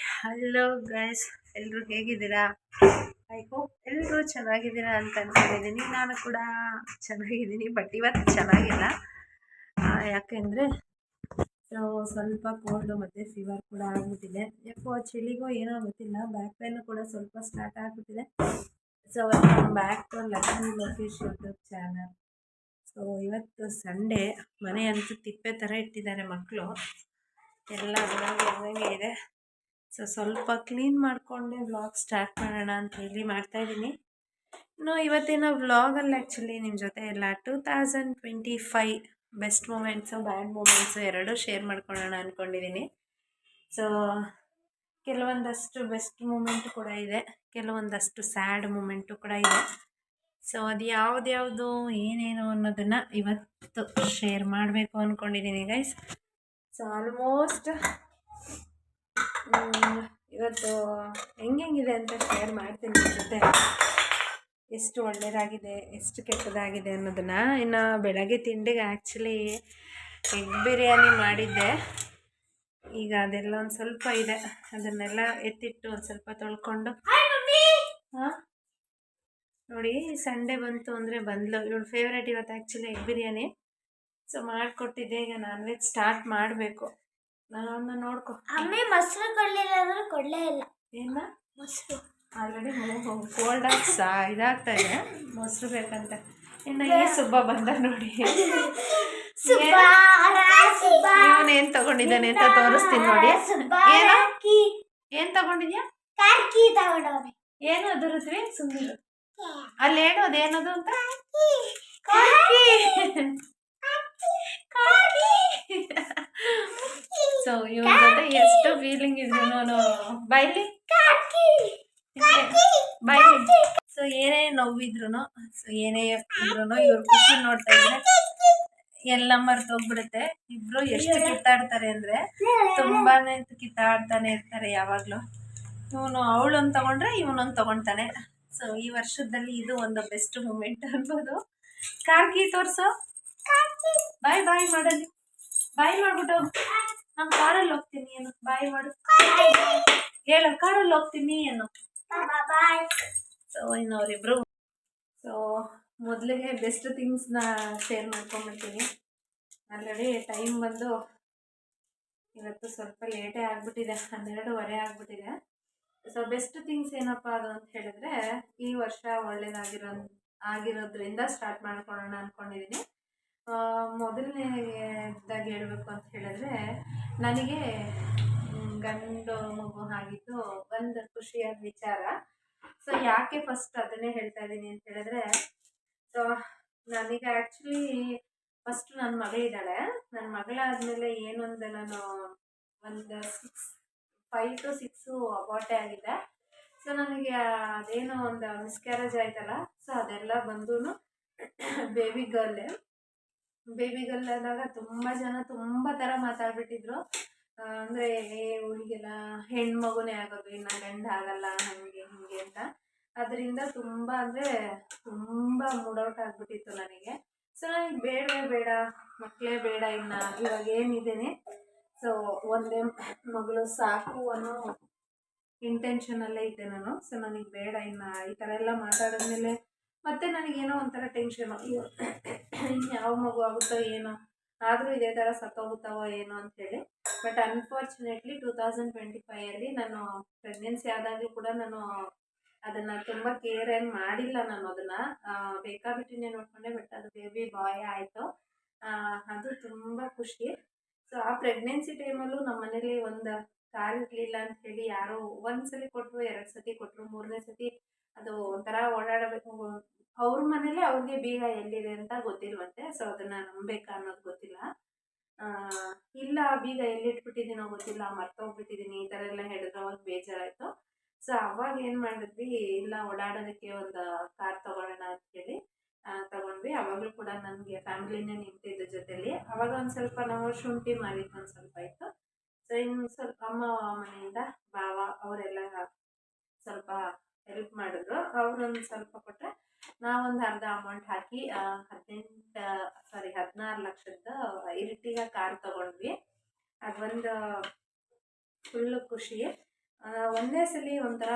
Hello guys, ಎಲ್ಲರೂ ಹೇಗಿದ್ದೀರಾ? I hope ಎಲ್ಲರೂ ಚೆನ್ನಾಗಿದ್ದೀರಾ ಅಂತ ಅಂದ್ಕೊಂಡಿದ್ದೀನಿ. ನಾನು ಕೂಡ ಚೆನ್ನಾಗಿದ್ದೀನಿ, ಬಟ್ ಇವತ್ತು ಚೆನ್ನಾಗಿಲ್ಲ. ಯಾಕೆಂದರೆ ಸ್ವಲ್ಪ ಕೋಲ್ಡು ಮತ್ತು ಫೀವರ್ ಕೂಡ ಆಗಿಬಿಟ್ಟಿದೆ. ಯಾಕೋ ಚಳಿಗೋ ಏನೋ ಗೊತ್ತಿಲ್ಲ, ಬ್ಯಾಕ್ ಪೇನು ಕೂಡ ಸ್ವಲ್ಪ ಸ್ಟಾರ್ಟ್ ಆಗಿಬಿಟ್ಟಿದೆ. So welcome back to Lakshmi Lokesh YouTube channel. So ಇವತ್ತು ಸಂಡೇ, ಮನೆ ಅಂತೂ ತಿಪ್ಪೆ ಥರ ಇಟ್ಟಿದ್ದಾರೆ ಮಕ್ಕಳು. ಎಲ್ಲ ಹಂಗೆ ಇದೆ. ಸೊ ಸ್ವಲ್ಪ ಕ್ಲೀನ್ ಮಾಡಿಕೊಂಡೆ ವ್ಲಾಗ್ ಸ್ಟಾರ್ಟ್ ಮಾಡೋಣ ಅಂತ ಹೇಳಿ ಮಾಡ್ತಾಯಿದ್ದೀನಿ. ಇವತ್ತಿನ ವ್ಲಾಗಲ್ಲಿ ಆ್ಯಕ್ಚುಲಿ ನಿಮ್ಮ ಜೊತೆ ಎಲ್ಲ 2025 ಬೆಸ್ಟ್ ಮೂಮೆಂಟ್ಸು ಬ್ಯಾಡ್ ಮೂಮೆಂಟ್ಸು ಎರಡೂ ಶೇರ್ ಮಾಡ್ಕೊಳ್ಳೋಣ ಅಂದ್ಕೊಂಡಿದ್ದೀನಿ. ಸೊ ಕೆಲವೊಂದಷ್ಟು ಬೆಸ್ಟ್ ಮೂಮೆಂಟು ಕೂಡ ಇದೆ, ಕೆಲವೊಂದಷ್ಟು ಸ್ಯಾಡ್ ಮೂಮೆಂಟು ಕೂಡ ಇದೆ. ಸೊ ಅದು ಯಾವ್ದು ಏನೇನು ಅನ್ನೋದನ್ನು ಇವತ್ತು ಶೇರ್ ಮಾಡಬೇಕು ಅಂದ್ಕೊಂಡಿದ್ದೀನಿ ಗೈಸ್. ಸೊ ಆಲ್ಮೋಸ್ಟ್ ಇವತ್ತು ಹೆಂಗಿದೆ ಅಂತ ಶೇರ್ ಮಾಡ್ತೀನಿ ನಿಮ್ಮ ಜೊತೆ. ಎಷ್ಟು ಒಳ್ಳೆಯದಾಗಿದೆ, ಎಷ್ಟು ಕೆಟ್ಟದಾಗಿದೆ ಅನ್ನೋದನ್ನು. ಇನ್ನು ಬೆಳಗ್ಗೆ ತಿಂಡಿಗೆ ಆ್ಯಕ್ಚುಲಿ ಎಗ್ ಬಿರಿಯಾನಿ ಮಾಡಿದ್ದೆ. ಈಗ ಅದೆಲ್ಲ ಒಂದು ಸ್ವಲ್ಪ ಇದೆ, ಅದನ್ನೆಲ್ಲ ಎತ್ತಿಟ್ಟು ಒಂದು ಸ್ವಲ್ಪ ತೊಳ್ಕೊಂಡು. ಹಾಂ ನೋಡಿ, ಸಂಡೇ ಬಂತು ಅಂದರೆ ಬಂದ್ಲು ಇವಳು ಫೇವ್ರೇಟ್ ಇವತ್ತು ಆ್ಯಕ್ಚುಲಿ ಎಗ್ ಬಿರಿಯಾನಿ. ಸೊ ಮಾಡಿಕೊಟ್ಟಿದ್ದೆ. ಈಗ ನಾನ್ ವೆಜ್ ಸ್ಟಾರ್ಟ್ ಮಾಡಬೇಕು. ನಾನು ನೋಡ್ಕೊ. ಅಮ್ಮಿ ಮೊಸರು ಕೊಡಲಿಲ್ಲ ಅಂದ್ರೆ ಕೊಡಲೇ ಇಲ್ಲ. ಏನ ಮೊಸರು ಆಲ್ರೆಡಿ ಕೋಲ್ಡ್ ಆಗಿ ಇದಾಗ್ತಾ ಇದೆ, ಮೊಸರು ಬೇಕಂತ. ಇನ್ನು ಈ ಸುಬ್ಬ ಬಂದ ನೋಡಿ, ಇವನೇನು ತಗೊಂಡಿದ್ದಾನೆ ಅಂತ ತೋರಿಸ್ತೀನಿ ನೋಡಿ. ಏನು ತಗೊಂಡಿದ್ಯಾ? ಏನು ಅದು ಋತ್ವಿ? ಸುಮ್ಮನೆ ಅಲ್ಲಿ ಹೇಳೋದು ಏನದು ಅಂತ. ಸೊ ಇವನ ಜೊತೆ ಎಷ್ಟು ಫೀಲಿಂಗ್ ಇದ್ರು ಬೈಲಿ. ಸೊ ಏನೇ ನೋವಿದ್ರು, ಸೊ ಏನೇ ಇದ್ರು ಇವ್ರ ಖುಷಿ ನೋಡ್ತಾ ಇದ್ರೆ ಎಲ್ಲ ಮರ್ತೋಗ್ಬಿಡುತ್ತೆ. ಇಬ್ರು ಎಷ್ಟು ಕಿತ್ತಾಡ್ತಾರೆ ಅಂದ್ರೆ ತುಂಬಾನೇ ಕಿತ್ತಾಡ್ತಾನೆ ಇರ್ತಾರೆ ಯಾವಾಗ್ಲೂ. ಇವನು ಅವಳೊಂದು ತಗೊಂಡ್ರೆ ಇವನೊಂದು ತಗೊಳ್ತಾನೆ. ಸೊ ಈ ವರ್ಷದಲ್ಲಿ ಇದು ಒಂದು ಬೆಸ್ಟ್ ಮೂಮೆಂಟ್ ಅನ್ಬೋದು. ಕಾರ್ಕಿ ತೋರ್ಸು, ಬಾಯ್ ಬಾಯ್ ಮಾಡಲಿ, ಬಾಯ್ ಮಾಡ್ಬಿಟ್ಟು ನಾನು ಕಾರಲ್ಲಿ ಹೋಗ್ತೀನಿ ಏನು, ಬಾಯ್ ಮಾಡು, ಹೇಳು ಕಾರಲ್ಲಿ ಹೋಗ್ತೀನಿ ಏನು. ಸೊ ಇನ್ನವರಿಬ್ರು. ಸೊ ಮೊದಲಿಗೆ ಬೆಸ್ಟ್ ಥಿಂಗ್ಸ್ನ ಶೇರ್ ಮಾಡ್ಕೊಂಡ್ಬಿಡ್ತೀನಿ. ಆಲ್ರೆಡಿ ಟೈಮ್ ಬಂದು ಇವತ್ತು ಸ್ವಲ್ಪ ಲೇಟೇ ಆಗಿಬಿಟ್ಟಿದೆ, 12:15 ಆಗಿಬಿಟ್ಟಿದೆ. ಸೊ ಬೆಸ್ಟ್ ಥಿಂಗ್ಸ್ ಏನಪ್ಪ ಅದು ಅಂತ ಹೇಳಿದ್ರೆ, ಈ ವರ್ಷ ಆಗಿರೋದ್ರಿಂದ ಸ್ಟಾರ್ಟ್ ಮಾಡ್ಕೊಳ್ಳೋಣ ಅಂದ್ಕೊಂಡಿದ್ದೀನಿ. ಮೊದಲನೇದಾಗಿ ಹೇಳಬೇಕು ಅಂತ ಹೇಳಿದ್ರೆ, ನನಗೆ ಗಂಡು ಮಗು ಆಗಿದ್ದು ಒಂದು ಖುಷಿಯಾದ ವಿಚಾರ. ಸೊ ಯಾಕೆ ಫಸ್ಟ್ ಅದನ್ನೇ ಹೇಳ್ತಾ ಇದ್ದೀನಿ ಅಂತ ಹೇಳಿದ್ರೆ, ಸೊ ನನಗೆ ಆ್ಯಕ್ಚುಲಿ ಫಸ್ಟ್ ನನ್ನ ಮಗಳಿದ್ದಾಳೆ. ನನ್ನ ಮಗಳಾದಮೇಲೆ ಏನೊಂದು ನಾನು ಒಂದು 5 to 6 ಅಬಾರ್ಟೇ ಆಗಿದೆ. ಸೊ ನನಗೆ ಅದೇನೋ ಒಂದು ಮಿಸ್ಕ್ಯಾರೇಜ್ ಆಯ್ತಲ್ಲ, ಸೊ ಅದೆಲ್ಲ ಬಂದು ಬೇಬಿ ಗರ್ಲ್ ಆದಾಗ ತುಂಬ ಜನ ತುಂಬ ಥರ ಮಾತಾಡ್ಬಿಟ್ಟಿದ್ರು. ಅಂದರೆ ಹುಡುಗಿಗೆಲ್ಲ ಹೆಣ್ಮಗುನೇ ಆಗೋದು, ಇನ್ನು ಗಂಡ ಆಗಲ್ಲ, ಹಾಗೆ ಹೀಗೆ ಅಂತ. ಅದರಿಂದ ತುಂಬ ಅಂದರೆ ತುಂಬ ಮೂಡೌಟ್ ಆಗಿಬಿಟ್ಟಿತ್ತು ನನಗೆ. ಸೊ ನನಗೆ ಬೇಡ ಮಕ್ಕಳೇ ಬೇಡ, ಇನ್ನು ಇವಾಗ ಏನಿದ್ದೇನೆ. ಸೊ ಒಂದೇ ಮಗಳು ಸಾಕು ಅನ್ನೋ ಇಂಟೆನ್ಷನಲ್ಲೇ ಇದ್ದೆ ನಾನು. ಸೊ ನನಗೆ ಬೇಡ, ಇನ್ನು ಈ ಥರ ಎಲ್ಲ ಮಾತಾಡಿದ್ಮೇಲೆ ಮತ್ತೆ ನನಗೇನೋ ಒಂಥರ ಟೆನ್ಷನು, ಯಾವ ಮಗು ಆಗುತ್ತೋ ಏನೋ, ಆದರೂ ಇದೇ ಥರ ಸತ್ತೋಗುತ್ತಾವೋ ಏನೋ ಅಂಥೇಳಿ. ಬಟ್ ಅನ್ಫಾರ್ಚುನೇಟ್ಲಿ 2025 ನಾನು ಪ್ರೆಗ್ನೆನ್ಸಿ ಆದಾಗಲೂ ಕೂಡ ನಾನು ಅದನ್ನು ತುಂಬ ಕೇರ್ ಏನು ಮಾಡಿಲ್ಲ. ನಾನು ಅದನ್ನು ಬೇಕಾಬಿಟ್ಟಿನೇ ನೋಡಿಕೊಂಡೆ. ಬಟ್ ಅದು ಬೇಬಿ ಬಾಯ್ ಆಯಿತು, ಅದು ತುಂಬ ಖುಷಿ. ಸೊ ಆ ಪ್ರೆಗ್ನೆನ್ಸಿ ಟೈಮಲ್ಲೂ ನಮ್ಮ ಮನೇಲಿ ಒಂದು ಕಾರ್ ಇರಲಿಲ್ಲ ಅಂಥೇಳಿ ಯಾರೋ ಒಂದು ಸಲ ಕೊಟ್ಟರು, 2 ಸತಿ ಕೊಟ್ಟರು, 3ನೇ ಸತಿ ಅದು ಒಂಥರ ಓಡಾಡಬೇಕು. ಅವ್ರ ಮನೇಲಿ ಅವ್ರಿಗೆ ಬೀಗ ಎಲ್ಲಿದೆ ಅಂತ ಗೊತ್ತಿಲ್ವಂತೆ. ಸೊ ಅದನ್ನು ನಂಬೇಕಾ ಅನ್ನೋದು ಗೊತ್ತಿಲ್ಲ. ಇಲ್ಲ ಬೀಗ ಎಲ್ಲಿಟ್ಬಿಟ್ಟಿದ್ದೀನೋ ಗೊತ್ತಿಲ್ಲ, ಮರ್ತೋಗ್ಬಿಟ್ಟಿದ್ದೀನಿ, ಈ ಥರ ಎಲ್ಲ ಹೇಳಿದ್ರು. ಅವಾಗ ಬೇಜಾರಾಯಿತು. ಸೊ ಅವಾಗ ಏನು ಮಾಡಿದ್ವಿ, ಇಲ್ಲ ಓಡಾಡೋದಕ್ಕೆ ಒಂದು ಕಾರ್ ತೊಗೊಳ್ಳೋಣ ಅಂಥೇಳಿ ತೊಗೊಂಡ್ವಿ. ಅವಾಗಲೂ ಕೂಡ ನನಗೆ ಫ್ಯಾಮಿಲಿನೇ ನಿಂತಿದ್ದು ಜೊತೆಲಿ. ಅವಾಗ ಒಂದು ಸ್ವಲ್ಪ ನಾವು ಶುಂಠಿ ಮಾರಿದ್ದು ಒಂದು ಸ್ವಲ್ಪ ಇತ್ತು. ಸೊ ಇನ್ನು ಸ್ವಲ್ಪ ಅಮ್ಮ ಮನೆಯಿಂದ ಭಾವ ಅವರೆಲ್ಲ ಸ್ವಲ್ಪ ಹೆಲ್ಪ್ ಮಾಡಿದ್ರು. ಅವರೊಂದು ಸ್ವಲ್ಪ ಕೊಟ್ಟರೆ ನಾವೊಂದು ಅರ್ಧ ಅಮೌಂಟ್ ಹಾಕಿ 16 ಲಕ್ಷದ ಇರಿಟಿಗ ಕಾರ್ ತೊಗೊಂಡ್ವಿ. ಅದೊಂದು ಫುಲ್ಲು ಖುಷಿ. ಒಂದೇ ಸಲ ಒಂಥರ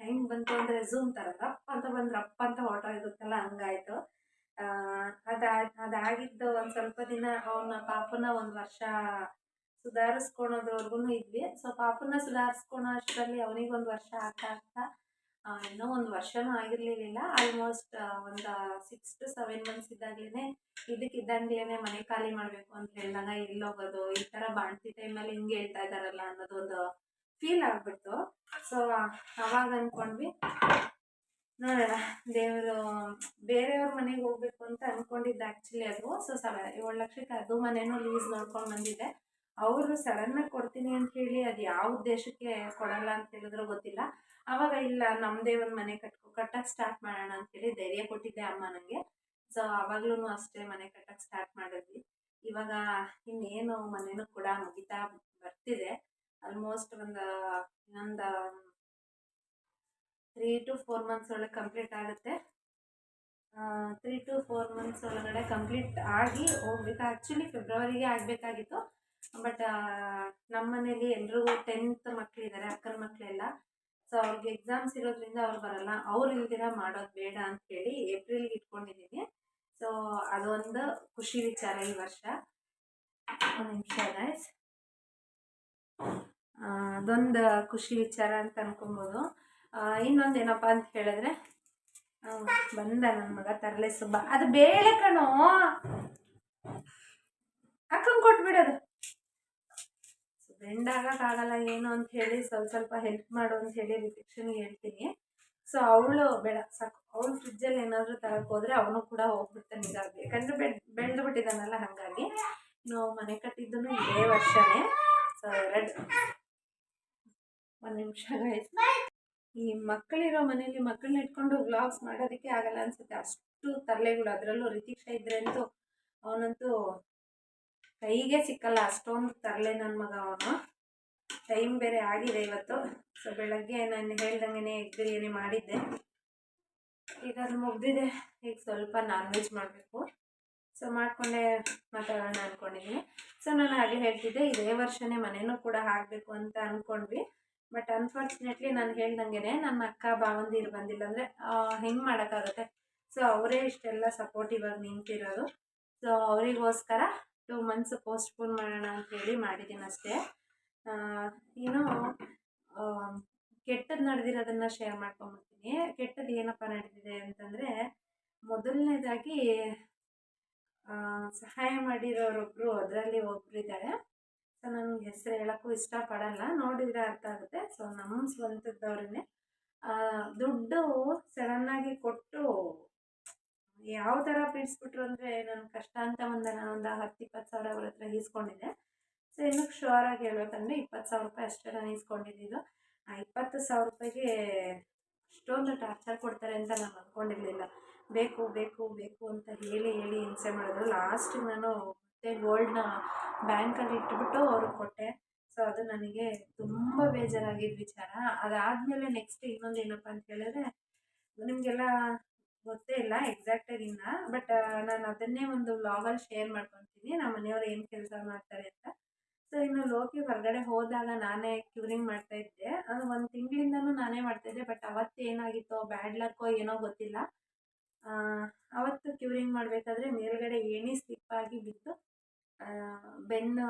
ಹೆಂಗೆ ಬಂತು ಅಂದರೆ ಝೂಮ್ ಥರ ರಪ್ ಅಂತ ಬಂದು ರಪ್ ಅಂತ ಹೊರಟೋಗುತ್ತಲ್ಲ ಹಂಗಾಯಿತು. ಅದಾಗಿದ್ದು ಒಂದು ಸ್ವಲ್ಪ ದಿನ ಅವನ ಪಾಪನ ಒಂದು ವರ್ಷ ಸುಧಾರಿಸ್ಕೊಳೋದ್ರವರೆಗೂ ಇದ್ವಿ. ಸೊ ಪಾಪನ ಸುಧಾರಿಸ್ಕೊಳೋ ಅಷ್ಟರಲ್ಲಿ ಅವನಿಗೊಂದು ವರ್ಷ ಆಗ್ತಾ ಆಗ್ತಾ ಇನ್ನೂ ಒಂದು ವರ್ಷನೂ ಆಗಿರಲಿಲ್ಲ. ಆಲ್ಮೋಸ್ಟ್ ಒಂದು 6 to 7 ಮಂತ್ಸ್ ಇದ್ದಾಗಲೇ ಇದ್ದಕ್ಕಿದ್ದಂಗ್ಲೇ ಮನೆ ಖಾಲಿ ಮಾಡಬೇಕು ಅಂತ ಹೇಳಿದಾಗ ಎಲ್ಲೋಗೋದು, ಈ ಥರ ಬಾಣ್ತಿ ಟೈಮಲ್ಲಿ ಹಿಂಗೆ ಹೇಳ್ತಾ ಇದ್ದಾರಲ್ಲ ಅನ್ನೋದೊಂದು ಫೀಲ್ ಆಗಿಬಿಡ್ತು. ಸೊ ಅವಾಗ ಅಂದ್ಕೊಂಡ್ವಿ ನೋಡೋಣ, ದೇವರು ಬೇರೆಯವ್ರ ಮನೆಗೆ ಹೋಗ್ಬೇಕು ಅಂತ ಅಂದ್ಕೊಂಡಿದ್ದು ಆ್ಯಕ್ಚುಲಿ ಅದು. ಸೊ 7 ಲಕ್ಷಕ್ಕೆ ಅದು ಮನೇನೂ ಲೀಸ್ ನೋಡ್ಕೊಂಡು ಬಂದಿದ್ದೆ. ಅವರು ಸಡನ್ನಾಗಿ ಕೊಡ್ತೀನಿ ಅಂತ ಹೇಳಿ ಅದು ಯಾವ ಉದ್ದೇಶಕ್ಕೆ ಕೊಡಲ್ಲ ಅಂತ ಹೇಳಿದ್ರು ಗೊತ್ತಿಲ್ಲ. ಆವಾಗ ಇಲ್ಲ ನಮ್ಮದೇ ಒಂದು ಮನೆ ಕಟ್ಟಕ್ಕೆ ಸ್ಟಾರ್ಟ್ ಮಾಡೋಣ ಅಂತೇಳಿ ಧೈರ್ಯ ಕೊಟ್ಟಿದ್ದೆ ಅಮ್ಮ ನನಗೆ. ಸೊ ಆವಾಗ್ಲೂ ಅಷ್ಟೇ ಮನೆ ಕಟ್ಟಕ್ಕೆ ಸ್ಟಾರ್ಟ್ ಮಾಡಿದ್ವಿ. ಇವಾಗ ಇನ್ನೇನು ಮನೆಯೂ ಕೂಡ ಮುಗಿತಾ ಬರ್ತಿದೆ. ಆಲ್ಮೋಸ್ಟ್ ಇನ್ನೊಂದು 3 to 4 ಮಂತ್ಸ್ ಒಳಗೆ ಕಂಪ್ಲೀಟ್ ಆಗುತ್ತೆ. 3 to 4 ಮಂತ್ಸ್ ಒಳಗಡೆ ಕಂಪ್ಲೀಟ್ ಆಗಿ ಹೋಗ್ಬೇಕು. ಆ್ಯಕ್ಚುಲಿ ಫೆಬ್ರವರಿಗೆ ಆಗಬೇಕಾಗಿತ್ತು. ಬಟ್ ನಮ್ಮ ಮನೇಲಿ ಎಲ್ರಿಗೂ 10th ಮಕ್ಕಳಿದ್ದಾರೆ, ಅಕ್ಕನ ಮಕ್ಕಳೆಲ್ಲ. ಸೊ ಅವ್ರಿಗೆ ಎಕ್ಸಾಮ್ಸ್ ಇರೋದ್ರಿಂದ ಅವ್ರು ಬರಲ್ಲ. ಅವ್ರು ಇಲ್ದಿರ ಮಾಡೋದು ಬೇಡ ಅಂಥೇಳಿ ಏಪ್ರಿಲ್ಗೆ ಇಟ್ಕೊಂಡಿದ್ದೀನಿ. ಸೊ ಅದೊಂದು ಖುಷಿ ವಿಚಾರ ಈ ವರ್ಷ. ಒಂದು ನಿಮಿಷ ಗೈಸ್, ಅದೊಂದು ಖುಷಿ ವಿಚಾರ ಅಂತ ಅನ್ಕೊಬೋದು. ಇನ್ನೊಂದೇನಪ್ಪ ಅಂತ ಹೇಳಿದ್ರೆ, ಬಂದ ನನ್ನ ಮಗ ತರಲೆ ಸುಬ್ಬ. ಅದು ಬೇಳೆ ಕಣೋ, ಅಕ್ಕಂಗೆ ಕೊಟ್ಬಿಡೋದು. ಫ್ರೆಂಡ್ ಆಗೋಕ್ಕಾಗಲ್ಲ ಏನು ಅಂತ ಹೇಳಿ ಸ್ವಲ್ಪ ಹೆಲ್ಪ್ ಮಾಡು ಅಂತ ಹೇಳಿ ರಿಫ್ಲೆಕ್ಷನ್ಗೆ ಹೇಳ್ತೀನಿ. ಸೊ ಅವಳು ಬೇಡ ಸಾಕು, ಅವಳು ಫ್ರಿಜ್ಜಲ್ಲಿ ಏನಾದರೂ ತರಕ್ಕೆ ಹೋದರೆ ಅವನು ಕೂಡ ಹೋಗ್ಬಿಡ್ತಾನೆ ಹೀಗಾಗಿ. ಯಾಕಂದರೆ ಬೆಳೆದು ಬಿಟ್ಟಿದ್ದಾನಲ್ಲ, ಹಾಗಾಗಿ. ನಾವು ಮನೆ ಕಟ್ಟಿದ್ದೂ ಇದೇ ವರ್ಷನೇ. ಸೊ ಒಂದು ನಿಮಿಷ ಗೈಸ್, ಈ ಮಕ್ಕಳಿರೋ ಮನೇಲಿ ಮಕ್ಕಳನ್ನ ಇಟ್ಕೊಂಡು ವ್ಲಾಗ್ಸ್ ಮಾಡೋದಕ್ಕೆ ಆಗಲ್ಲ ಅನಿಸುತ್ತೆ. ಅಷ್ಟು ತರಲೆಗಳು. ಅದರಲ್ಲೂ ರಿತೀಕ್ಷ ಇದ್ರೆ ಅಂತೂ ಅವನಂತೂ ಕೈಗೆ ಸಿಕ್ಕಲ್ಲ, ಅಷ್ಟೊಂದು ತರಲೆ ನನ್ನ ಮಗ ಅವನು. ಟೈಮ್ ಬೇರೆ ಆಗಿದೆ ಇವತ್ತು. ಸೊ ಬೆಳಗ್ಗೆ ನಾನು ಹೇಳ್ದಂಗೆ ಎಗ್ ಬಿರಿಯಾನಿ ಮಾಡಿದ್ದೆ. ಈಗ ಅದು ಮುಗ್ದಿದೆ. ಈಗ ಸ್ವಲ್ಪ ನಾನ್ ವೆಜ್ ಮಾಡಬೇಕು. ಸೊ ಮಾಡಿಕೊಂಡೆ ಮಾತಾಡೋಣ ಅಂದ್ಕೊಂಡಿದ್ದೀನಿ. ಸೊ ನಾನು ಹಾಗೆ ಹೇಳ್ತಿದ್ದೆ, ಇದೇ ವರ್ಷನೇ ಮನೇನೂ ಕೂಡ ಆಗಬೇಕು ಅಂತ ಅಂದ್ಕೊಂಡ್ವಿ. ಬಟ್ ಅನ್ಫಾರ್ಚುನೇಟ್ಲಿ ನಾನು ಹೇಳ್ದಂಗೆ ನನ್ನ ಅಕ್ಕ ಭಾವಂದಿರು ಬಂದಿಲ್ಲ ಅಂದರೆ ಹೆಂಗೆ ಮಾಡೋಕ್ಕಾಗುತ್ತೆ. ಸೊ ಅವರೇ ಇಷ್ಟೆಲ್ಲ ಸಪೋರ್ಟಿವ್ ಆಗಿ ನಿಂತಿರೋದು. ಸೊ ಅವರಿಗೋಸ್ಕರ 2 ಮಂತ್ಸ್ ಪೋಸ್ಟ್ಪೋನ್ ಮಾಡೋಣ ಅಂಥೇಳಿ ಮಾಡಿದ್ದೀನಿ ಅಷ್ಟೇ. ಇನ್ನು ಕೆಟ್ಟದ್ದು ನಡೆದಿರೋದನ್ನು ಶೇರ್ ಮಾಡ್ಕೊಂಬಿಡ್ತೀನಿ. ಕೆಟ್ಟದ್ದು ಏನಪ್ಪ ನಡೆದಿದೆ ಅಂತಂದರೆ, ಮೊದಲನೇದಾಗಿ ಸಹಾಯ ಮಾಡಿರೋರೊಬ್ಬರು, ಅದರಲ್ಲಿ ಒಬ್ಬರಿದ್ದಾರೆ. ಸೊ ನನಗೆ ಹೆಸರು ಹೇಳೋಕ್ಕೂ ಇಷ್ಟಪಡಲ್ಲ, ನೋಡಿದರೆ ಅರ್ಥ ಆಗುತ್ತೆ. ಸೊ ನಮ್ಮ ಸ್ವಂತದವ್ರನ್ನೇ ದುಡ್ಡು ಸಡನ್ನಾಗಿ ಕೊಟ್ಟು ಯಾವ ಥರ ಪೀಡಿಸ್ಬಿಟ್ರು ಅಂದರೆ, ನನ್ನ ಕಷ್ಟ ಅಂತ ನಾನು ಒಂದು 10-20 ಸಾವಿರ ಅವ್ರ ಹತ್ರ ಈಸ್ಕೊಂಡಿದ್ದೆ. ಸೊ ಇನ್ನೂ ಶೋರಾಗಿ ಹೇಳ್ಬೇಕಂದ್ರೆ 20,000 ರೂಪಾಯಿ ಅಷ್ಟೇ ನಾನು ಈಸ್ಕೊಂಡಿದ್ದು. ಆ 20,000 ರೂಪಾಯಿಗೆ ಅಷ್ಟೊಂದು ಟಾರ್ಚರ್ ಕೊಡ್ತಾರೆ ಅಂತ ನಾನು ಅಂದ್ಕೊಂಡಿರಲಿಲ್ಲ. ಬೇಕು ಬೇಕು ಬೇಕು ಅಂತ ಹೇಳಿ ಹಿಂಸೆ ಮಾಡಿದ್ರು. ಲಾಸ್ಟಿಗೆ ನಾನು ಮತ್ತೆ ಗೋಲ್ಡ್ನ ಬ್ಯಾಂಕಲ್ಲಿ ಇಟ್ಬಿಟ್ಟು ಅವ್ರಿಗೆ ಕೊಟ್ಟೆ. ಸೊ ಅದು ನನಗೆ ತುಂಬ ಬೇಜಾರಾಗಿದ್ದ ವಿಚಾರ. ಅದಾದಮೇಲೆ ನೆಕ್ಸ್ಟ್ ಇನ್ನೊಂದು ಏನಪ್ಪ ಅಂತ ಹೇಳಿದ್ರೆ, ನಿಮಗೆಲ್ಲ ಗೊತ್ತೇ ಇಲ್ಲ ಎಕ್ಸಾಕ್ಟಾಗಿ ಇನ್ನು. ಬಟ್ ನಾನು ಅದನ್ನೇ ಒಂದು ವ್ಲಾಗಲ್ಲಿ ಶೇರ್ ಮಾಡ್ಕೊತೀನಿ, ನಮ್ಮ ಮನೆಯವ್ರು ಏನು ಕೆಲಸ ಮಾಡ್ತಾರೆ ಅಂತ. ಸೊ ಇನ್ನು ಲೋಕಿ ಹೊರಗಡೆ ಹೋದಾಗ ನಾನೇ ಕ್ಯೂರಿಂಗ್ ಮಾಡ್ತಾಯಿದ್ದೆ. ಅದು 1 ತಿಂಗಳಿಂದನೂ ನಾನೇ ಮಾಡ್ತಾಯಿದ್ದೆ. ಬಟ್ ಅವತ್ತು ಏನಾಗಿತ್ತೋ ಬ್ಯಾಡ್ ಲಕ್ಕೋ ಏನೋ ಗೊತ್ತಿಲ್ಲ, ಅವತ್ತು ಕ್ಯೂರಿಂಗ್ ಮಾಡಬೇಕಾದ್ರೆ ಮೇಲ್ಗಡೆ ಏಣಿ ಸ್ಲಿಪ್ಪಾಗಿ ಬಿದ್ದು ಬೆನ್ನು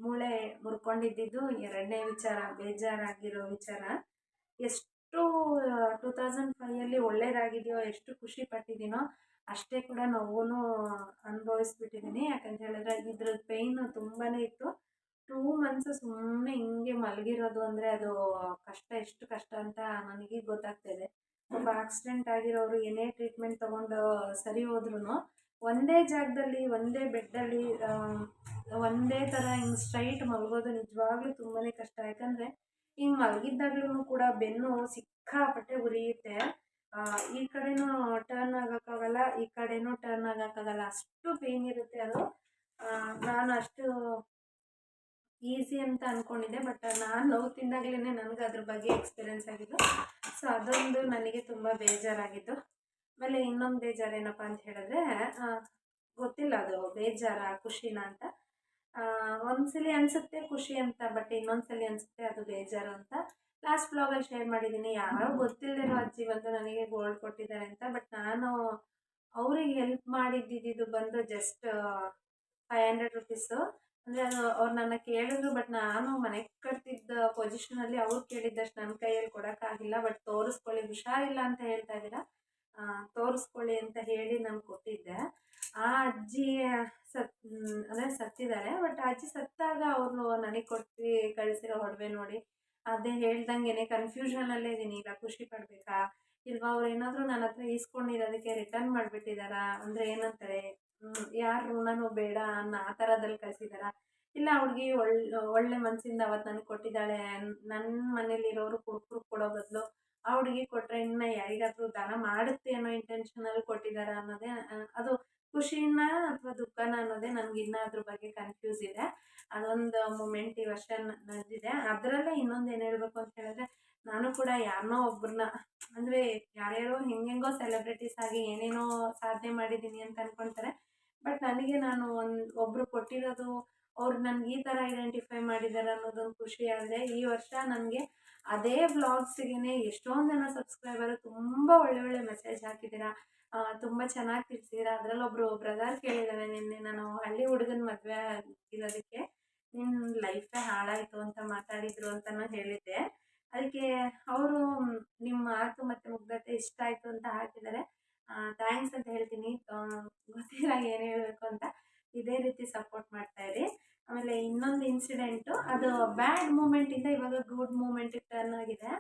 ಮೂಳೆ ಮುರ್ಕೊಂಡಿದ್ದು 2ನೇ ವಿಚಾರ, ಬೇಜಾರಾಗಿರೋ ವಿಚಾರ. ಎಷ್ಟು 2005 ಒಳ್ಳೇದಾಗಿದೆಯೋ, ಎಷ್ಟು ಖುಷಿ ಪಟ್ಟಿದ್ದೀನೋ ಅಷ್ಟೇ ಕೂಡ ನೋವು ಅನುಭವಿಸ್ಬಿಟ್ಟಿದ್ದೀನಿ. ಯಾಕಂತ ಹೇಳಿದ್ರೆ ಇದ್ರ ಪೇಯ್ನು ತುಂಬಾ ಇತ್ತು. 2 ಮಂತ್ಸ್ ಸುಮ್ಮನೆ ಹಿಂಗೆ ಮಲಗಿರೋದು ಅಂದರೆ ಅದು ಕಷ್ಟ, ಎಷ್ಟು ಕಷ್ಟ ಅಂತ ನನಗೆ ಗೊತ್ತಾಗ್ತಾಯಿದೆ. ಒಬ್ಬ ಆಕ್ಸಿಡೆಂಟ್ ಆಗಿರೋರು ಏನೇ ಟ್ರೀಟ್ಮೆಂಟ್ ತೊಗೊಂಡು ಸರಿ ಹೋದ್ರೂ ಒಂದೇ ಜಾಗದಲ್ಲಿ, ಒಂದೇ ಬೆಡ್ಡಲ್ಲಿ ಒಂದೇ ಥರ ಹಿಂಗೆ ಸ್ಟ್ರೈಟ್ ಮಲಗೋದು ನಿಜವಾಗ್ಲೂ ತುಂಬಾ ಕಷ್ಟ. ಯಾಕಂದರೆ ಹಿಂಗೆ ಮಲಗಿದ್ದಾಗ್ಲೂ ಕೂಡ ಬೆನ್ನು ಸಿಕ್ಕಾಪಟ್ಟೆ ಉರಿಯುತ್ತೆ. ಈ ಕಡೆನೂ ಟರ್ನ್ ಆಗೋಕ್ಕಾಗಲ್ಲ, ಈ ಕಡೆನೂ ಟರ್ನ್ ಆಗೋಕ್ಕಾಗಲ್ಲ, ಅಷ್ಟು ಪೇಯ್ನ್ ಇರುತ್ತೆ ಅದು. ನಾನು ಅಷ್ಟು ಈಸಿ ಅಂತ ಅಂದ್ಕೊಂಡಿದ್ದೆ. ಬಟ್ ನಾನು ನೋವು ತಿಂದಾಗಲೇ ನನಗೆ ಅದ್ರ ಬಗ್ಗೆ ಎಕ್ಸ್ಪೀರಿಯೆನ್ಸ್ ಆಗಿದ್ದು. ಸೊ ಅದೊಂದು ನನಗೆ ತುಂಬ ಬೇಜಾರಾಗಿದ್ದು. ಆಮೇಲೆ ಇನ್ನೊಂದು ಬೇಜಾರು ಏನಪ್ಪ ಅಂತ ಹೇಳಿದ್ರೆ, ಗೊತ್ತಿಲ್ಲ ಅದು ಬೇಜಾರ ಖುಷಿನ ಅಂತ. ಒಂದ್ಸಲಿ ಅನಿಸುತ್ತೆ ಖುಷಿ ಅಂತ, ಬಟ್ ಇನ್ನೊಂದು ಸಲ ಅನಿಸುತ್ತೆ ಅದು ಬೇಜಾರು ಅಂತ. ಲಾಸ್ಟ್ ಬ್ಲಾಗಲ್ಲಿ ಶೇರ್ ಮಾಡಿದ್ದೀನಿ. ಯಾರೋ ಗೊತ್ತಿಲ್ಲದಿರೋ ಅಜ್ಜಿ ಬಂದು ನನಗೆ ಗೋಲ್ಡ್ ಕೊಟ್ಟಿದ್ದಾರೆ ಅಂತ. ಬಟ್ ನಾನು ಅವ್ರಿಗೆ ಹೆಲ್ಪ್ ಮಾಡಿದ್ದಿದ್ದು ಬಂದು ಜಸ್ಟ್ 500 ರುಪೀಸು. ಅಂದರೆ ಅದು ಅವ್ರು ನನ್ನ ಕೇಳಿದ್ರು, ಬಟ್ ನಾನು ಮನೆ ಕಟ್ತಿದ್ದ ಪೊಸಿಷನಲ್ಲಿ ಅವ್ರು ಕೇಳಿದ್ದಷ್ಟು ನನ್ನ ಕೈಯಲ್ಲಿ ಕೊಡೋಕ್ಕಾಗಿಲ್ಲ. ಬಟ್ ತೋರಿಸ್ಕೊಳ್ಳಿ, ಹುಷಾರಿಲ್ಲ ಅಂತ ಹೇಳ್ತಾ ಇದ್ದೀರಾ, ತೋರಿಸ್ಕೊಳ್ಳಿ ಅಂತ ಹೇಳಿ ನಾನು ಕೊಟ್ಟಿದ್ದೆ. ಆ ಅಜ್ಜಿ ಅಂದರೆ ಸತ್ತಿದ್ದಾರೆ. ಬಟ್ ಆ ಅಜ್ಜಿ ಸತ್ತಾಗ ಅವರು ನನಗೆ ಕೊಟ್ಟು ಕಳಿಸಿರೋ ಒಡವೆ ನೋಡಿ, ಅದೇ ಹೇಳ್ದಂಗೆ ಕನ್ಫ್ಯೂಷನಲ್ಲೇ ಇದ್ದೀನಿ. ಈಗ ಖುಷಿ ಪಡಬೇಕಾ ಇಲ್ವಾ, ಅವ್ರು ಏನಾದರೂ ನನ್ನ ಹತ್ರ ಈಸ್ಕೊಂಡಿರೋದಕ್ಕೆ ರಿಟರ್ನ್ ಮಾಡಿಬಿಟ್ಟಿದ್ದಾರಾ, ಅಂದರೆ ಏನಂತಾರೆ, ಯಾರ ಋಣನೂ ಬೇಡ ಅನ್ನೋ ಆ ಥರದಲ್ಲಿ ಕಳಿಸಿದಾರಾ, ಇಲ್ಲ ಹುಡುಗಿ ಒಳ್ಳೆ ಮನಸ್ಸಿಂದ ಅವತ್ತು ನನಗೆ ಕೊಟ್ಟಿದ್ದಾಳೆ, ನನ್ನ ಮನೇಲಿರೋರು ಕುಡ್ಕರು ಕೊಡೋ ಬದಲು ಆ ಹುಡುಗಿ ಕೊಟ್ಟರೆ ಇನ್ನು ಯಾರಿಗಾದ್ರೂ ದಾನ ಮಾಡುತ್ತೆ ಅನ್ನೋ ಇಂಟೆನ್ಷನಲ್ಲಿ ಕೊಟ್ಟಿದ್ದಾರಾ ಅನ್ನೋದೇ ಅದು ಖುಷಿನ ಅಥವಾ ದುಃಖನ ಅನ್ನೋದೇ ನನಗೆ ಇನ್ನೂ ಅದ್ರ ಬಗ್ಗೆ ಕನ್ಫ್ಯೂಸ್ ಇದೆ. ಅದೊಂದು ಮೂಮೆಂಟ್ ಈ ವರ್ಷ ನಡೆದಿದೆ. ಅದರಲ್ಲೇ ಇನ್ನೊಂದು ಏನು ಹೇಳಬೇಕು ಅಂತ ಹೇಳಿದ್ರೆ, ನಾನು ಕೂಡ ಯಾರನ್ನೋ ಒಬ್ಬರನ್ನ, ಅಂದರೆ ಯಾರ್ಯಾರೋ ಹೆಂಗೆಂಗೋ ಸೆಲೆಬ್ರಿಟೀಸ್ ಆಗಿ ಏನೇನೋ ಸಾಧನೆ ಮಾಡಿದ್ದೀನಿ ಅಂತ ಅಂದ್ಕೊಳ್ತಾರೆ. ಬಟ್ ನನಗೆ ನಾನು ಒಬ್ಬರು ಕೊಟ್ಟಿರೋದು, ಅವ್ರು ನನಗೆ ಈ ಥರ ಐಡೆಂಟಿಫೈ ಮಾಡಿದ್ದಾರೆ ಅನ್ನೋದೊಂದು ಖುಷಿ ಆಗಿದೆ. ಈ ವರ್ಷ ನನಗೆ ಅದೇ ವ್ಲಾಗ್ಸಿಗೆ ಎಷ್ಟೊಂದು ಜನ ಸಬ್ಸ್ಕ್ರೈಬರು ತುಂಬ ಒಳ್ಳೆ ಮೆಸೇಜ್ ಹಾಕಿದ್ದೀರಾ, ತುಂಬ ಚೆನ್ನಾಗಿ ತಿಳಿಸಿದ್ದೀರಾ. ಅದರಲ್ಲಿ ಒಬ್ಬರು ಬ್ರದರ್ ಕೇಳಿದ್ದಾರೆ, ನಿನ್ನೆ ನಾನು ಹಳ್ಳಿ ಹುಡುಗನ ಮದುವೆ ಇರೋದಕ್ಕೆ ನಿನ್ನ ಲೈಫೇ ಹಾಳಾಯಿತು ಅಂತ ಮಾತಾಡಿದರು ಅಂತಲೂ ಹೇಳಿದ್ದೆ. ಅದಕ್ಕೆ ಅವರು ನಿಮ್ಮ ಮಾತು ಮತ್ತು ಮುಗ್ಧತೆ ಇಷ್ಟ ಆಯಿತು ಅಂತ ಹಾಕಿದ್ದಾರೆ. ಥ್ಯಾಂಕ್ಸ್ ಅಂತ ಹೇಳ್ತೀನಿ. ಗೊತ್ತಿಲ್ಲ ಏನು ಹೇಳಬೇಕು ಅಂತ. ಇದೇ ರೀತಿ ಸಪೋರ್ಟ್ ಮಾಡ್ತಾಯಿರಿ. ಆಮೇಲೆ ಇನ್ನೊಂದು ಇನ್ಸಿಡೆಂಟು, ಅದು ಬ್ಯಾಡ್ ಮೂಮೆಂಟಿಂದ ಇವಾಗ ಗುಡ್ ಮೂಮೆಂಟಿಗೆ ಟರ್ನ್ ಆಗಿದೆ.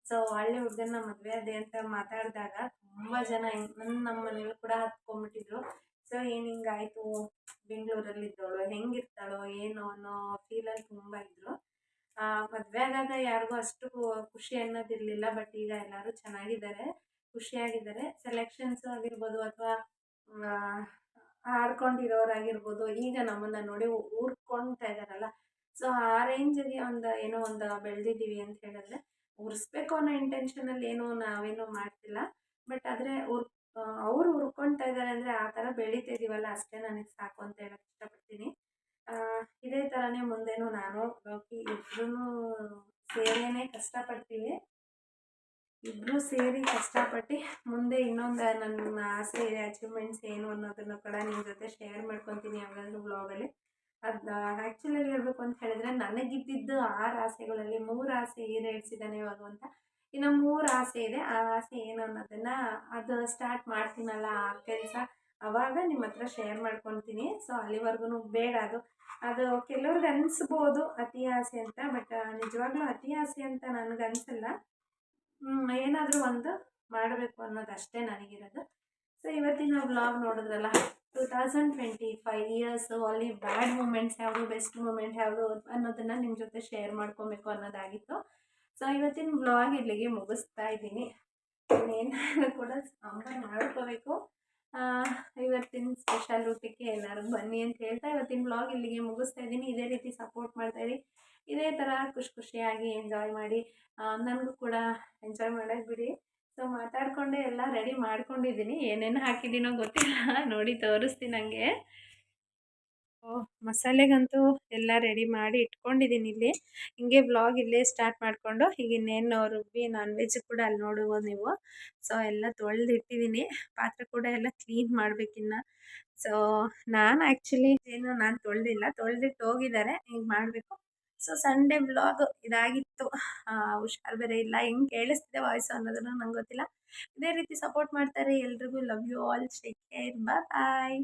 ಸೊ ಹಳ್ಳಿ ಹುಡುಗನ ಮದುವೆ ಅದೇ ಅಂತ ಮಾತಾಡಿದಾಗ ತುಂಬ ಜನ ನಮ್ಮ ಮನೇಲಿ ಕೂಡ ಹತ್ಕೊಂಡ್ಬಿಟ್ಟಿದ್ರು. ಸೊ ಏನು ಹಿಂಗಾಯಿತು, ಬೆಂಗಳೂರಲ್ಲಿದ್ದವಳು ಹೆಂಗಿರ್ತಾಳೋ ಏನೋ ಅನ್ನೋ ಫೀಲಲ್ಲಿ ತುಂಬ ಇದ್ದರು. ಮದುವೆ ಆದಾಗ ಯಾರಿಗೂ ಅಷ್ಟು ಖುಷಿ ಅನ್ನೋದಿರಲಿಲ್ಲ. ಬಟ್ ಈಗ ಎಲ್ಲರೂ ಚೆನ್ನಾಗಿದ್ದಾರೆ, ಖುಷಿಯಾಗಿದ್ದಾರೆ. ಸೆಲೆಕ್ಷನ್ಸ್ ಆಗಿರ್ಬೋದು ಅಥವಾ ಆಡ್ಕೊಂಡಿರೋರಾಗಿರ್ಬೋದು, ಈಗ ನಮ್ಮನ್ನು ನೋಡಿ ಊರ್ಕೊಳ್ತಾ ಇದ್ದಾರಲ್ಲ. ಸೊ ಆ ರೇಂಜಿಗೆ ಏನೋ ಒಂದು ಬೆಳೆದಿದ್ದೀವಿ ಅಂತ ಹೇಳಿದ್ರೆ, ಉರಿಸ್ಬೇಕು ಅನ್ನೋ ಇಂಟೆನ್ಷನಲ್ಲಿ ಏನೂ ನಾವೇನೂ ಮಾಡ್ತಿಲ್ಲ. ಬಟ್ ಆದರೆ ಅವರು ಹುರ್ಕೊಳ್ತಾ ಇದ್ದಾರೆ ಅಂದರೆ ಆ ಥರ ಬೆಳೀತಾ ಇದ್ದೀವಲ್ಲ, ಅಷ್ಟೇ ನನಗೆ ಸಾಕು ಅಂತ ಹೇಳಕ್ಕೆ ಇಷ್ಟಪಡ್ತೀನಿ. ಇದೇ ಥರನೇ ಮುಂದೆನೂ ನಾನು ಲೋಕಿ ಇಬ್ಬರೂ ಸೇರಿನೇ ಕಷ್ಟಪಡ್ತೀವಿ. ಇಬ್ಬರೂ ಸೇರಿ ಕಷ್ಟಪಟ್ಟು ಮುಂದೆ ಇನ್ನೊಂದು ನನ್ನ ಆಸೆ ಇದೆ, ಅಚೀವ್ಮೆಂಟ್ಸ್ ಏನು ಅನ್ನೋದನ್ನು ಕೂಡ ನಿಮ್ಮ ಜೊತೆ ಶೇರ್ ಮಾಡ್ಕೊತೀನಿ ಯಾವಾಗಾದ್ರೂ ವ್ಲಾಗಲ್ಲಿ. ಅದು ಆ್ಯಕ್ಚುಲಿ ಹೇಳಬೇಕು ಅಂತ ಹೇಳಿದ್ರೆ, ನನಗಿದ್ದಿದ್ದು 6 ಆಸೆಗಳಲ್ಲಿ 3 ಆಸೆ ಈಡೇರಿಸಿದ್ದಾನೆ ಭಗವಂತ. ಇನ್ನು 3 ಆಸೆ ಇದೆ. ಆ ಆಸೆ ಏನು ಅನ್ನೋದನ್ನು ಅದು ಸ್ಟಾರ್ಟ್ ಮಾಡ್ತೀನಲ್ಲ ಆ ಕೆಲಸ, ಆವಾಗ ನಿಮ್ಮ ಹತ್ರ ಶೇರ್ ಮಾಡ್ಕೊತೀನಿ. ಸೊ ಅಲ್ಲಿವರೆಗೂ ಬೇಡ, ಅದು ಕೆಲವ್ರಿಗೆ ಅನಿಸ್ಬೋದು ಅತಿ ಆಸೆ ಅಂತ. ಬಟ್ ನಿಜವಾಗ್ಲೂ ಅತಿ ಆಸೆ ಅಂತ ನನಗನ್ಸಲ್ಲ. ಏನಾದರೂ ಒಂದು ಮಾಡಬೇಕು ಅನ್ನೋದು ಅಷ್ಟೇ ನನಗಿರೋದು. ಸೊ ಇವತ್ತಿನ ವ್ಲಾಗ್ ನೋಡಿದ್ರಲ್ಲ, 2025 ಇಯರ್ಸು ಅಲ್ಲಿ ಬ್ಯಾಡ್ ಮೂಮೆಂಟ್ಸ್ ಯಾವುದು, ಬೆಸ್ಟ್ ಮೂಮೆಂಟ್ ಯಾವುದು ಅನ್ನೋದನ್ನು ನಿಮ್ಮ ಜೊತೆ ಶೇರ್ ಮಾಡ್ಕೊಬೇಕು ಅನ್ನೋದಾಗಿತ್ತು. ಸೊ ಇವತ್ತಿನ ವ್ಲಾಗ್ ಇಲ್ಲಿಗೆ ಮುಗಿಸ್ತಾ ಇದ್ದೀನಿ. ಏನಾದರೂ ಕೂಡ ಸಾಂಬಾರು ಮಾಡ್ಕೋಬೇಕು. ಇವತ್ತಿನ ಸ್ಪೆಷಲ್ ಊಟಕ್ಕೆ ಎಲ್ಲರೂ ಬನ್ನಿ ಅಂತ ಹೇಳ್ತಾ ಇವತ್ತಿನ ವ್ಲಾಗ್ ಇಲ್ಲಿಗೆ ಮುಗಿಸ್ತಾ ಇದ್ದೀನಿ. ಇದೇ ರೀತಿ ಸಪೋರ್ಟ್ ಮಾಡ್ತಾಯಿರಿ, ಇದೇ ಥರ ಖುಷಿಯಾಗಿ ಎಂಜಾಯ್ ಮಾಡಿ. ನನಗೂ ಕೂಡ ಎಂಜಾಯ್ ಮಾಡೋಕ್ಕೆ ಬಿಡಿ. ಸೊ ಮಾತಾಡಿಕೊಂಡೆ ಎಲ್ಲ ರೆಡಿ ಮಾಡ್ಕೊಂಡಿದ್ದೀನಿ, ಏನೇನು ಹಾಕಿದ್ದೀನೋ ಗೊತ್ತಿಲ್ಲ, ನೋಡಿ ತೋರಿಸ್ತೀನಿ ನನಗೆ. ಮಸಾಲೆಗಂತೂ ಎಲ್ಲ ರೆಡಿ ಮಾಡಿ ಇಟ್ಕೊಂಡಿದ್ದೀನಿ ಇಲ್ಲಿ. ಹಿಂಗೆ ವ್ಲಾಗ್ ಇಲ್ಲೇ ಸ್ಟಾರ್ಟ್ ಮಾಡಿಕೊಂಡು ಈಗ ಇನ್ನೇನು ರುಬ್ಬಿ ನಾನ್ ವೆಜ್ ಕೂಡ ಅಲ್ಲಿ ನೋಡ್ಬೋದು ನೀವು. ಸೊ ಎಲ್ಲ ತೊಳೆದಿಟ್ಟಿದ್ದೀನಿ, ಪಾತ್ರೆ ಕೂಡ ಎಲ್ಲ ಕ್ಲೀನ್ ಮಾಡಬೇಕಿನ್ನು. ಸೊ ನಾನು ಆ್ಯಕ್ಚುಲಿ ನಾನು ತೊಳೆದಿಲ್ಲ, ತೊಳೆದಿಟ್ಟು ಹೋಗಿದ್ದಾರೆ, ಈಗ ಮಾಡಬೇಕು. ಸೊ ಸಂಡೇ ವ್ಲಾಗ್ ಇದಾಗಿತ್ತು. ಹುಷಾರು ಬೇರೆ ಇಲ್ಲ, ಹೆಂಗೆ ಕೇಳಿಸ್ತಿದೆ ವಾಯ್ಸು ಅನ್ನೋದನ್ನು ನಂಗೆ ಗೊತ್ತಿಲ್ಲ. ಇದೇ ರೀತಿ ಸಪೋರ್ಟ್ ಮಾಡ್ತಾರೆ. ಎಲ್ರಿಗೂ love you all, take care, bye.